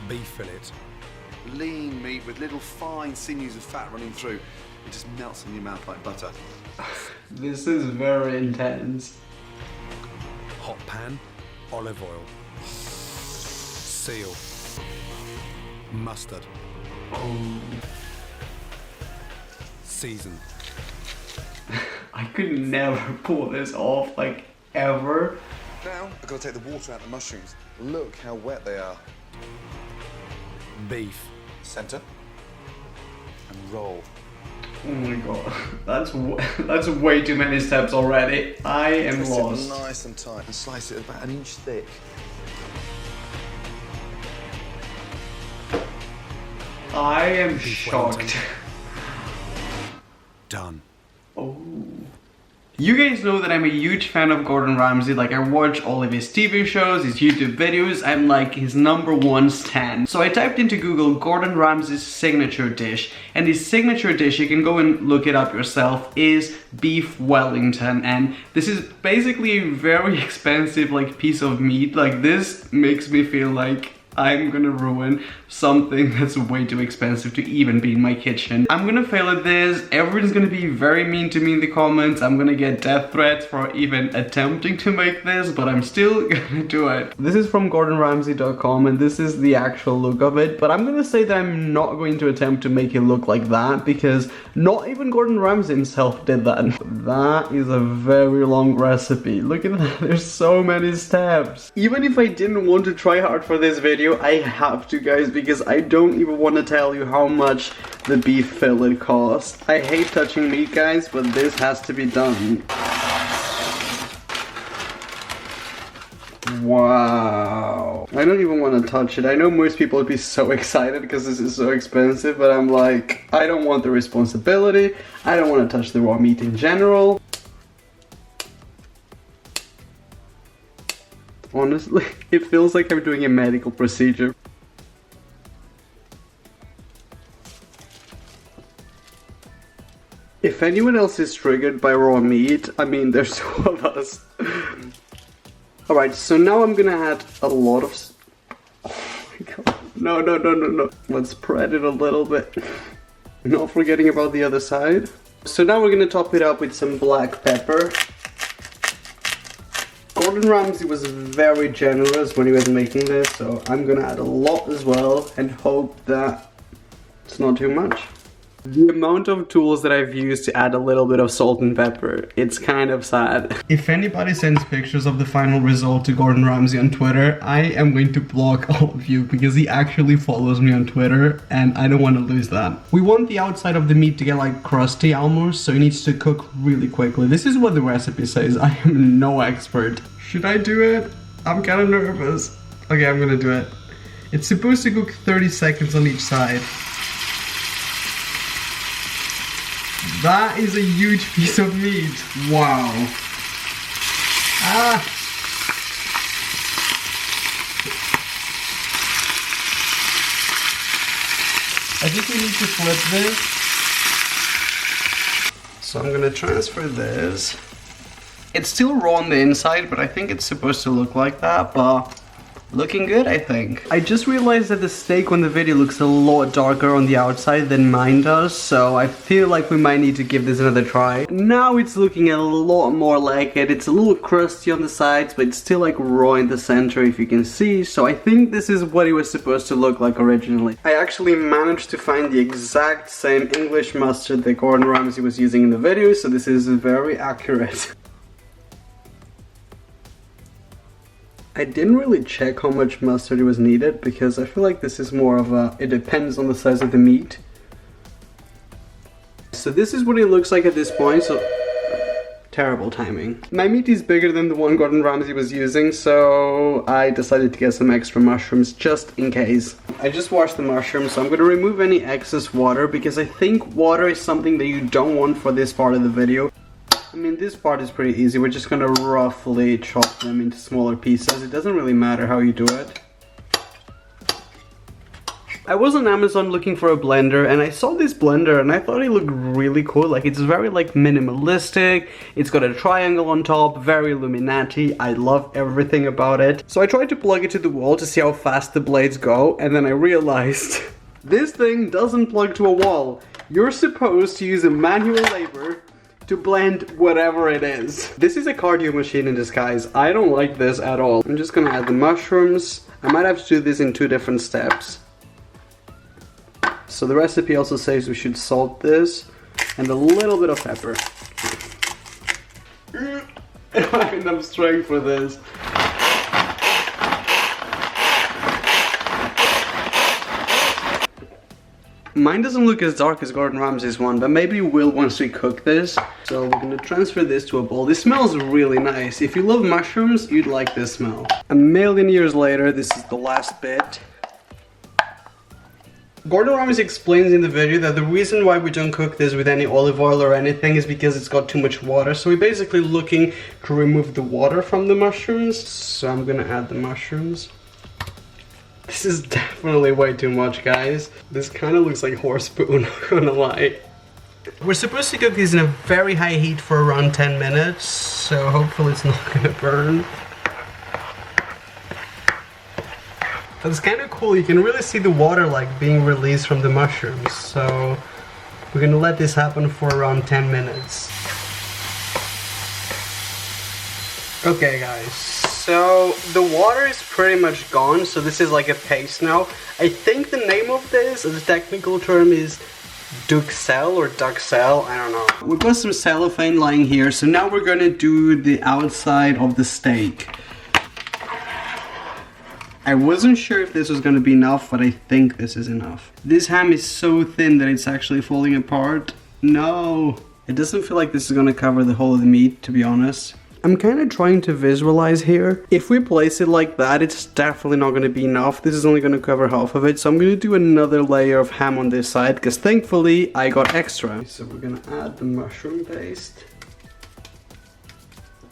Beef fillet. Lean meat with little fine sinews of fat running through. It just melts in your mouth like butter. This is very intense. Hot pan, olive oil. Seal. Mustard. Oh. Season. I could never pull this off, like, ever. Now, I've got to take the water out of the mushrooms. Look how wet they are. Beef. Center. And roll. Oh my god, that's way too many steps already. I am Twist lost. it nice and tight and slice it about 1 inch thick. I am shocked. Done. Oh. You guys know that I'm a huge fan of Gordon Ramsay. Like, I watch all of his TV shows, his YouTube videos. I'm like his #1 stan. So I typed into Google Gordon Ramsay's signature dish, and his signature dish, you can go and look it up yourself, is beef Wellington. And this is basically a very expensive like piece of meat. Like, this makes me feel like I'm gonna ruin something that's way too expensive to even be in my kitchen. I'm gonna fail at this. Everyone's gonna be very mean to me in the comments. I'm gonna get death threats for even attempting to make this, but I'm still gonna do it. This is from GordonRamsay.com, and this is the actual look of it, but I'm gonna say that I'm not going to attempt to make it look like that, because not even Gordon Ramsay himself did that. That is a very long recipe. Look at that, there's so many steps. Even if I didn't want to try hard for this video, I have to, guys, because I don't even want to tell you how much the beef fillet cost. I hate touching meat, guys, but this has to be done. Wow. I don't even want to touch it. I know most people would be so excited because this is so expensive, but I'm like, I don't want the responsibility. I don't want to touch the raw meat in general. Honestly, it feels like I'm doing a medical procedure. If anyone else is triggered by raw meat, I mean, there's two of us. Alright, so now I'm gonna add a lot of... Oh my god. No. Let's spread it a little bit. Not forgetting about the other side. So now we're gonna top it up with some black pepper. Gordon Ramsay was very generous when he was making this, so I'm gonna add a lot as well and hope that it's not too much. The amount of tools that I've used to add a little bit of salt and pepper, it's kind of sad. If anybody sends pictures of the final result to Gordon Ramsay on Twitter, I am going to block all of you because he actually follows me on Twitter and I don't want to lose that. We want the outside of the meat to get like crusty almost, so it needs to cook really quickly. This is what the recipe says. I am no expert. Should I do it? I'm kind of nervous. Okay, I'm gonna do it. It's supposed to cook 30 seconds on each side. That is a huge piece of meat. Wow. Ah. I think we need to flip this. So I'm gonna transfer this. It's still raw on the inside, but I think it's supposed to look like that, but looking good, I think. I just realized that the steak on the video looks a lot darker on the outside than mine does, so I feel like we might need to give this another try. Now it's looking a lot more like it. It's a little crusty on the sides, but it's still like raw in the center, if you can see, so I think this is what it was supposed to look like originally. I actually managed to find the exact same English mustard that Gordon Ramsay was using in the video, so this is very accurate. I didn't really check how much mustard was needed because I feel like this is more of a, it depends on the size of the meat. So this is what it looks like at this point, so terrible timing. My meat is bigger than the one Gordon Ramsay was using, so I decided to get some extra mushrooms just in case. I just washed the mushrooms, so I'm going to remove any excess water because I think water is something that you don't want for this part of the video. I mean, this part is pretty easy. We're just gonna roughly chop them into smaller pieces. It doesn't really matter how you do it. I was on Amazon looking for a blender and I saw this blender and I thought it looked really cool. Like, it's very like minimalistic, it's got a triangle on top, very Illuminati. I love everything about it. So I tried to plug it to the wall to see how fast the blades go, and then I realized this thing doesn't plug to a wall. You're supposed to use a manual labor to blend whatever it is. This is a cardio machine in disguise. I don't like this at all. I'm just gonna add the mushrooms. I might have to do this in 2 different steps. So the recipe also says we should salt this and a little bit of pepper. I don't have enough strength for this. Mine doesn't look as dark as Gordon Ramsay's one, but maybe it will once we cook this. So we're gonna transfer this to a bowl. This smells really nice. If you love mushrooms, you'd like this smell. A million years later, this is the last bit. Gordon Ramsay explains in the video that the reason why we don't cook this with any olive oil or anything is because it's got too much water. So we're basically looking to remove the water from the mushrooms. So I'm gonna add the mushrooms. This is definitely way too much, guys. This kind of looks like horse poo, not gonna lie. We're supposed to cook these in a very high heat for around 10 minutes, so hopefully it's not gonna burn. That's kind of cool. You can really see the water like being released from the mushrooms. So we're gonna let this happen for around 10 minutes. Okay, guys. So the water is pretty much gone, so this is like a paste now. I think the name of this, the technical term is duxelle or duxelle, I don't know. We've got some cellophane lying here, so now we're gonna do the outside of the steak. I wasn't sure if this was gonna be enough, but I think this is enough. This ham is so thin that it's actually falling apart. No! It doesn't feel like this is gonna cover the whole of the meat, to be honest. I'm kind of trying to visualize here. If we place it like that, it's definitely not going to be enough. This is only going to cover half of it. So I'm going to do another layer of ham on this side because thankfully I got extra. So we're going to add the mushroom paste.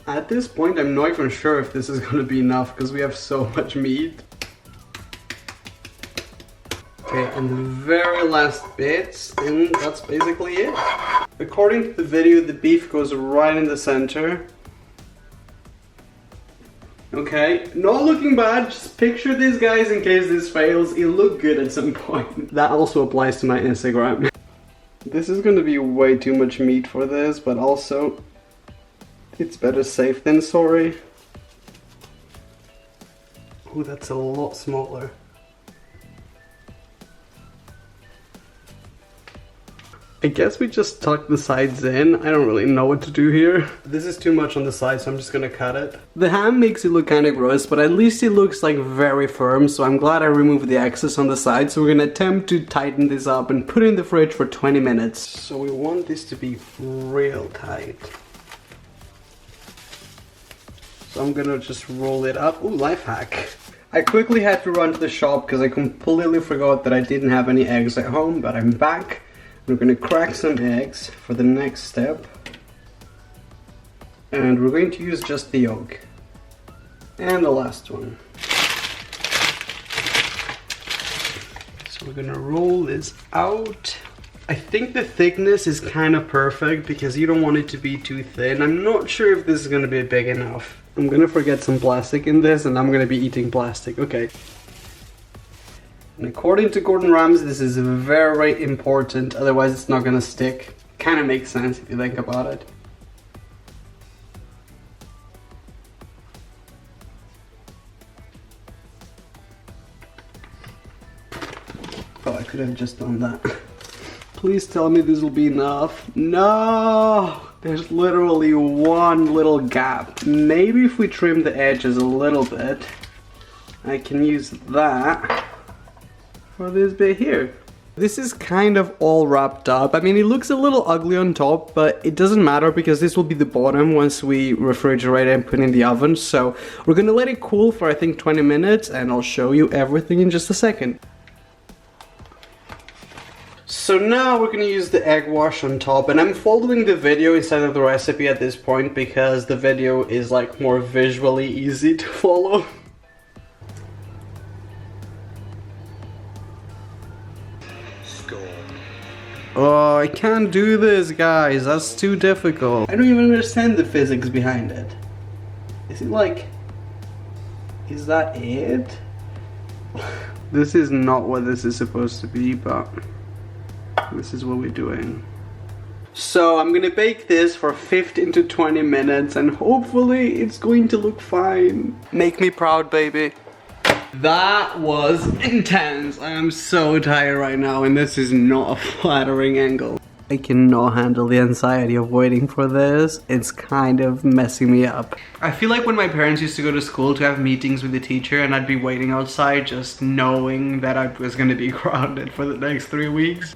At this point, I'm not even sure if this is going to be enough because we have so much meat. Okay, and the very last bits, and that's basically it. According to the video, the beef goes right in the center. Okay, not looking bad, just picture this, guys, in case this fails. It looked good at some point. That also applies to my Instagram. This is gonna be way too much meat for this, but also it's better safe than sorry. Oh, that's a lot smaller. I guess we just tuck the sides in. I don't really know what to do here. This is too much on the side, so I'm just gonna cut it. The ham makes it look kind of gross, but at least it looks like very firm, so I'm glad I removed the excess on the side. So we're gonna attempt to tighten this up and put it in the fridge for 20 minutes. So we want this to be real tight. So I'm gonna just roll it up. Ooh, life hack. I quickly had to run to the shop because I completely forgot that I didn't have any eggs at home, but I'm back. We're gonna crack some eggs for the next step. And we're going to use just the yolk. And the last one. So we're gonna roll this out. I think the thickness is kind of perfect because you don't want it to be too thin. I'm not sure if this is gonna be big enough. I'm gonna forget some plastic in this and I'm gonna be eating plastic, okay. And according to Gordon Ramsay, this is very important, otherwise it's not gonna stick. Kind of makes sense if you think about it. Oh, I could have just done that. Please tell me this will be enough. No! There's literally one little gap. Maybe if we trim the edges a little bit, I can use that for this bit here. This is kind of all wrapped up. I mean, it looks a little ugly on top, but it doesn't matter because this will be the bottom once we refrigerate it and put it in the oven. So we're gonna let it cool for I think 20 minutes and I'll show you everything in just a second. So now we're gonna use the egg wash on top, and I'm following the video instead of the recipe at this point because the video is like more visually easy to follow. Oh, I can't do this, guys. That's too difficult. I don't even understand the physics behind it. Is it like... Is that it? This is not what this is supposed to be, but this is what we're doing. So I'm gonna bake this for 15 to 20 minutes and hopefully it's going to look fine. Make me proud, baby. That was intense. I am so tired right now and this is not a flattering angle. I cannot handle the anxiety of waiting for this. It's kind of messing me up. I feel like when my parents used to go to school to have meetings with the teacher and I'd be waiting outside just knowing that I was gonna be grounded for the next 3 weeks.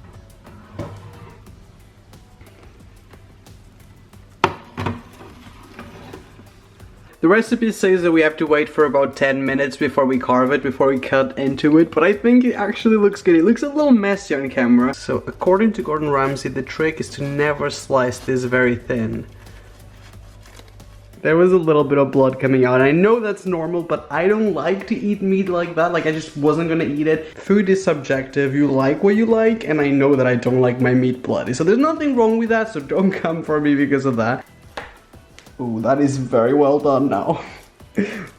The recipe says that we have to wait for about 10 minutes before we carve it, before we cut into it, but I think it actually looks good. It looks a little messy on camera. So according to Gordon Ramsay, the trick is to never slice this very thin. There was a little bit of blood coming out. I know that's normal, but I don't like to eat meat like that. Like, I just wasn't gonna eat it. Food is subjective. You like what you like, and I know that I don't like my meat bloody. So there's nothing wrong with that, so don't come for me because of that. Ooh, that is very well done now.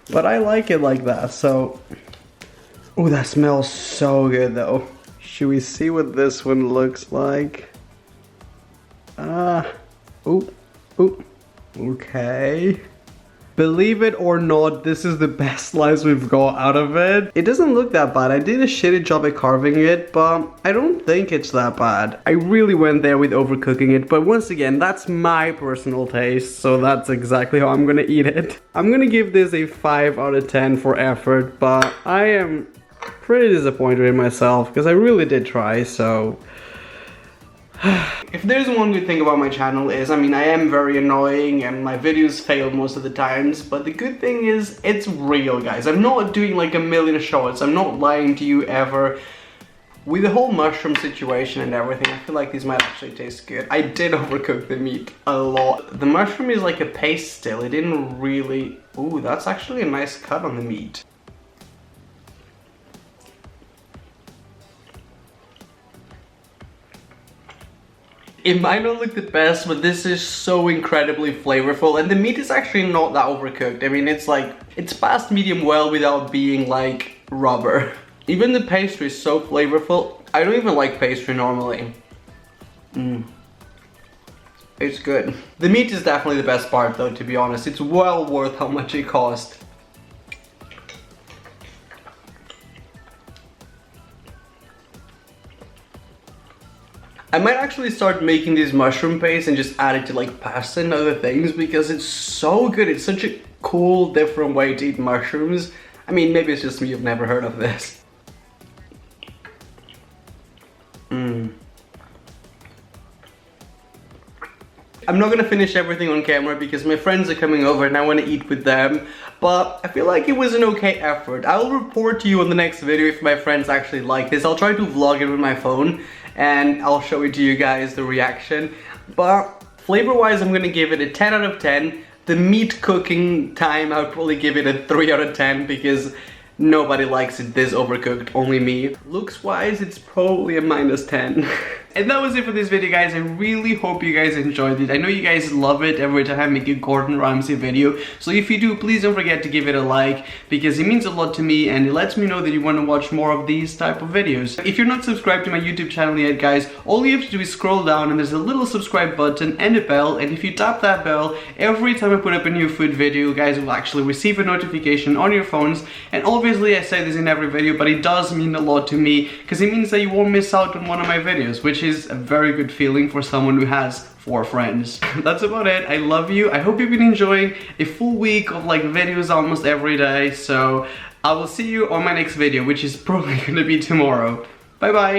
But I like it like that, so... Ooh, that smells so good though. Should we see what this one looks like? Ooh, ooh. Okay. Believe it or not, this is the best slice we've got out of it. It doesn't look that bad. I did a shitty job at carving it, but I don't think it's that bad. I really went there with overcooking it, but once again, that's my personal taste, so that's exactly how I'm gonna eat it. I'm gonna give this a 5 out of 10 for effort, but I am pretty disappointed in myself because I really did try, so... If there's one good thing about my channel is, I mean, I am very annoying and my videos fail most of the times, but the good thing is it's real, guys. I'm not doing like a million shorts. I'm not lying to you ever. With the whole mushroom situation and everything, I feel like these might actually taste good. I did overcook the meat a lot. The mushroom is like a paste still. It didn't really... Ooh, that's actually a nice cut on the meat. It might not look the best, but this is so incredibly flavorful, and the meat is actually not that overcooked. I mean, it's like, it's past medium well without being like rubber. Even the pastry is so flavorful. I don't even like pastry normally. It's good. The meat is definitely the best part though, to be honest. It's well worth how much it cost. I might actually start making this mushroom paste and just add it to like pasta and other things because it's so good. It's such a cool, different way to eat mushrooms. I mean, maybe it's just me, you've never heard of this. I'm not gonna finish everything on camera because my friends are coming over and I want to eat with them, but I feel like it was an okay effort. I'll report to you on the next video if my friends actually like this. I'll try to vlog it with my phone and I'll show it to you guys, the reaction. But flavor-wise, I'm gonna give it a 10 out of 10. The meat cooking time, I'll probably give it a 3 out of 10 because nobody likes it this overcooked, only me. Looks-wise, it's probably a -10. And that was it for this video, guys. I really hope you guys enjoyed it. I know you guys love it every time I make a Gordon Ramsay video. So if you do, please don't forget to give it a like because it means a lot to me and it lets me know that you want to watch more of these type of videos. If you're not subscribed to my YouTube channel yet, guys, all you have to do is scroll down and there's a little subscribe button and a bell. And if you tap that bell, every time I put up a new food video, you guys will actually receive a notification on your phones. And obviously I say this in every video, but it does mean a lot to me because it means that you won't miss out on one of my videos, which is a very good feeling for someone who has 4 friends. That's about it. I love you. I hope you've been enjoying a full week of like videos almost every day. So I will see you on my next video, which is probably gonna be tomorrow. Bye bye.